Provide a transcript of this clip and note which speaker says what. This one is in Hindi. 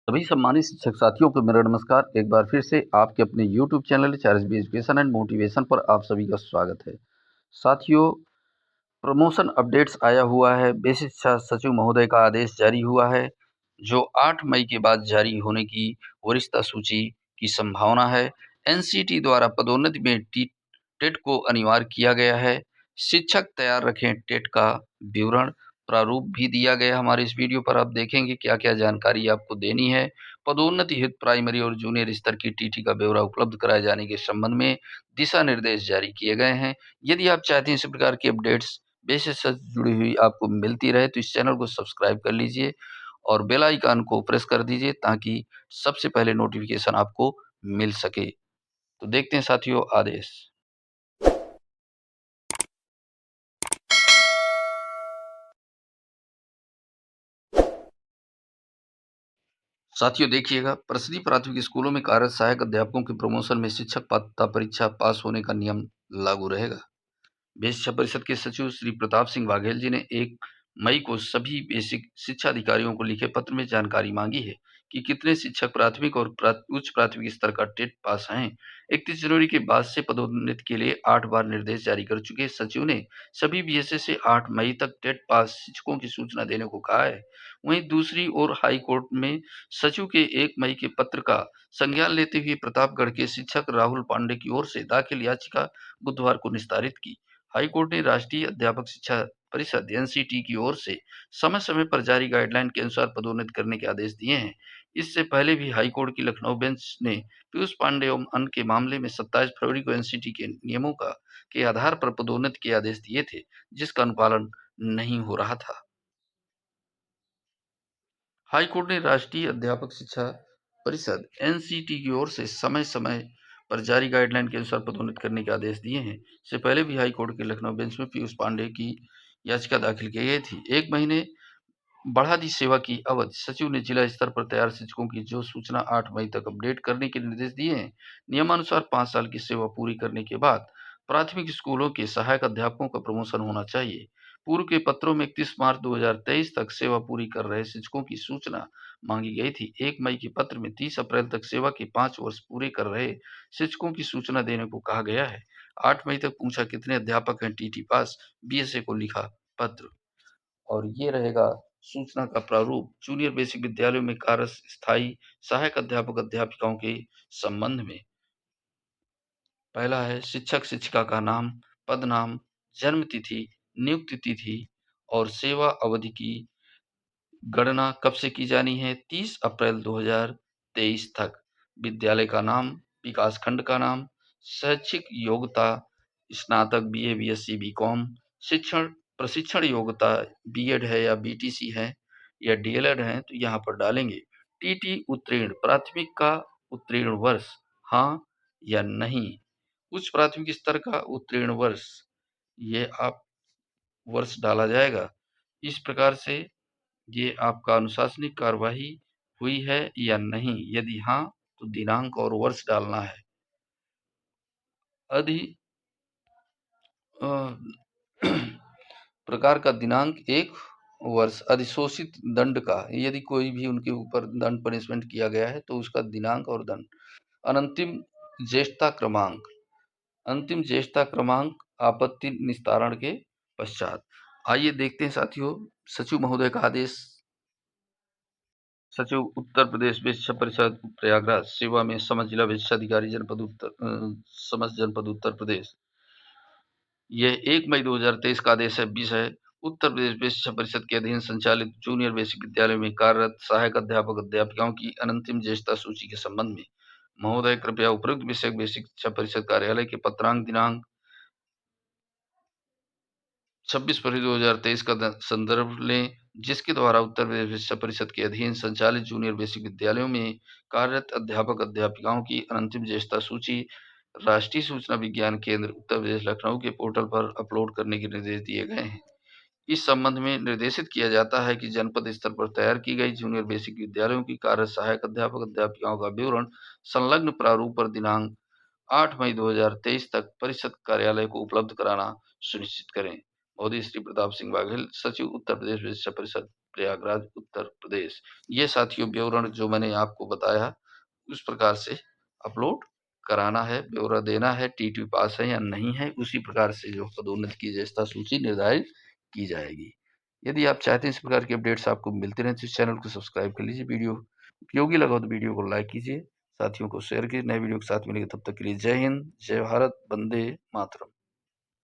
Speaker 1: सभी सम्मानित शिक्षक साथियों को मेरा नमस्कार। एक बार फिर से आपके अपने YouTube channel Charles education and motivation पर आप सभी का स्वागत है। साथियों, प्रमोशन अपडेट्स आया हुआ है। बेसिक शिक्षा सचिव महोदय का आदेश जारी हुआ है, जो 8 मई के बाद जारी होने की वरिष्ठता सूची की संभावना है। एनसीटी द्वारा पदोन्नति में टेट को अनिवार्य किया गया है। शिक्षक तैयार रखें टेट का विवरण प्रारूप भी दिया गया। हमारे इस वीडियो पर आप देखेंगे क्या क्या जानकारी आपको देनी है। पदोन्नति हेतु प्राइमरी और जूनियर स्तर की टीटी का ब्यौरा उपलब्ध कराए जाने के संबंध में दिशा निर्देश जारी किए गए हैं। यदि आप चाहते हैं इसी प्रकार की अपडेट्स बेसिक से जुड़ी हुई आपको मिलती रहे तो इस चैनल को सब्सक्राइब कर लीजिए और बेल आइकन को प्रेस कर दीजिए ताकि सबसे पहले नोटिफिकेशन आपको मिल सके। तो देखते हैं साथियों आदेश। साथियों देखिएगा, प्रसिद्धि प्राथमिक स्कूलों में कार्यरत सहायक अध्यापकों के प्रमोशन में शिक्षक पात्रता परीक्षा पास होने का नियम लागू रहेगा। बेसिक शिक्षा परिषद के सचिव श्री प्रताप सिंह बाघेल जी ने 1 मई को सभी बेसिक शिक्षा अधिकारियों को लिखे पत्र में जानकारी मांगी है कि कितने शिक्षक प्राथमिक और उच्च प्राथमिक स्तर का टेट पास हैं। 31 जनवरी के बाद से पदोन्नति के लिए 8 बार निर्देश जारी कर चुके सचिव ने सभी बीएसए से 8 मई तक टेट पास शिक्षकों की सूचना देने को कहा है। वहीं दूसरी ओर हाई कोर्ट में सचिव के 1 मई के पत्र का संज्ञान लेते हुए प्रतापगढ़ के शिक्षक राहुल पांडे की ओर से दाखिल याचिका बुधवार को निस्तारित की। हाईकोर्ट ने राष्ट्रीय अध्यापक शिक्षा परिषद एनसीटी की ओर से समय समय पर जारी गाइडलाइन के अनुसार पदोन्नति करने के आदेश दिए हैं। इससे पहले भी हाईकोर्ट की लखनऊ बेंच ने पीयूष पांडे एवं अन्य के मामले में 27 फरवरी को एनसीटी के नियमों का के आधार पर पदोन्नति के आदेश दिए थे, जिसका अनुपालन नहीं हो रहा था। हाईकोर्ट ने राष्ट्रीय अध्यापक शिक्षा परिषद एनसीटी की ओर से समय समय पर जारी गाइडलाइन के अनुसार पदोन्नति करने के आदेश दिए हैं। इससे पहले भी हाईकोर्ट के लखनऊ बेंच में पीयूष पांडे की याचिका दाखिल की गई थी। 1 महीने बढ़ा दी सेवा की अवधि। सचिव ने जिला स्तर पर तैयार शिक्षकों की जो सूचना 8 मई तक अपडेट करने के निर्देश दिए हैं। नियमानुसार 5 साल की सेवा पूरी करने के बाद प्राथमिक स्कूलों के सहायक अध्यापकों का प्रमोशन होना चाहिए। पूर्व के पत्रों में 31 मार्च 2023 तक सेवा पूरी कर रहे शिक्षकों की सूचना मांगी गई थी। 1 मई के पत्र में 30 अप्रैल तक सेवा के 5 वर्ष पूरे कर रहे शिक्षकों की सूचना देने को कहा गया है। 8 मई तक पूछा कितने अध्यापक हैं टीटी पास, बीएसए को लिखा पत्र। और ये रहेगा सूचना का प्रारूप जूनियर बेसिक विद्यालयों में कार्यरत स्थायी सहायक अध्यापक अध्यापिकाओं के संबंध में। पहला है शिक्षक शिक्षिका का नाम, पद नाम, जन्म तिथि, नियुक्ति तिथि और सेवा अवधि की गणना कब से की जानी है? 30 अप्रैल 2023 तक। विद्यालय का नाम, विकास खंड का नाम, शैक्षिक योग्यता स्नातक बीए, बीएससी, बीकॉम, शिक्षण प्रशिक्षण योग्यता बीएड है या बीटीसी है या डीएलएड है तो यहाँ पर डालेंगे। टीटी उत्तीर्ण, प्राथमिक का उत्तीर्ण वर्ष, हाँ या नहीं। उच्च प्राथमिक स्तर का उत्तीर्ण वर्ष, ये आप वर्ष डाला जाएगा। इस प्रकार से ये आपका अनुशासनिक कार्यवाही हुई है या नहीं, यदि हाँ तो दिनांक और वर्ष डालना है। अधि अ, प्रकार का दिनांक 1 वर्ष। अधिशोषित दंड का, यदि कोई भी उनके ऊपर दंड पनिशमेंट किया गया है तो उसका दिनांक और दंड। अनंतिम ज्येष्ठता क्रमांक, अंतिम ज्येष्ठता क्रमांक आपत्ति निस्तारण के पश्चात। आइए देखते हैं साथियों सचिव महोदय का आदेश। सचिव उत्तर प्रदेश विश्व शिक्षा परिषद प्रयागराज सेवा में समस्त जिला विशिक्षा अधिकारी समस्त जनपद उत्तर प्रदेश। यह 1 मई 2023 का आदेश है। विषय उत्तर प्रदेश विश्व शिक्षा परिषद के अधीन संचालित जूनियर बेसिक विद्यालयों में कार्यरत सहायक अध्यापक अध्यापिकाओं की अनंतिम ज्येष्ठता सूची के संबंध में। महोदय कृपया उपरोक्त विषय बेसिक शिक्षा परिषद कार्यालय के पत्रांक दिनांक 26 फरवरी 2023 का संदर्भ लें, जिसके द्वारा उत्तर प्रदेश शिक्षा परिषद के अधीन संचालित जूनियर बेसिक विद्यालयों में कार्यरत अध्यापक अध्यापिकाओं की अंतिम ज्येष्ठता सूची राष्ट्रीय सूचना विज्ञान केंद्र उत्तर प्रदेश लखनऊ के पोर्टल पर अपलोड करने के निर्देश दिए गए हैं। इस संबंध में निर्देशित किया जाता है कि जनपद स्तर पर तैयार की गई जूनियर बेसिक विद्यालयों की कार्यरत सहायक अध्यापक अध्यापिकाओं का विवरण संलग्न प्रारूप पर दिनांक 8 मई 2023 तक परिषद कार्यालय को उपलब्ध कराना सुनिश्चित करें। मोदी श्री प्रताप सिंह बाघेल, सचिव उत्तर प्रदेश शिक्षा परिषद प्रयागराज उत्तर प्रदेश। ये साथियों विवरण जो मैंने आपको बताया उस प्रकार से अपलोड कराना है, ब्यौरा देना है, टीटी पास है या नहीं है, उसी प्रकार से जो पदोन्नति की ज्येष्ठता सूची निर्धारित की जाएगी। यदि आप चाहते हैं इस प्रकार की अपडेट्स आपको मिलते रहें तो इस चैनल को सब्सक्राइब कर लीजिए। वीडियो उपयोगी लगा हो तो वीडियो को लाइक कीजिए, साथियों को शेयर कीजिए। नए वीडियो के साथ मिलेंगे, तब तक के लिए जय हिंद, जय भारत, वंदे मातरम।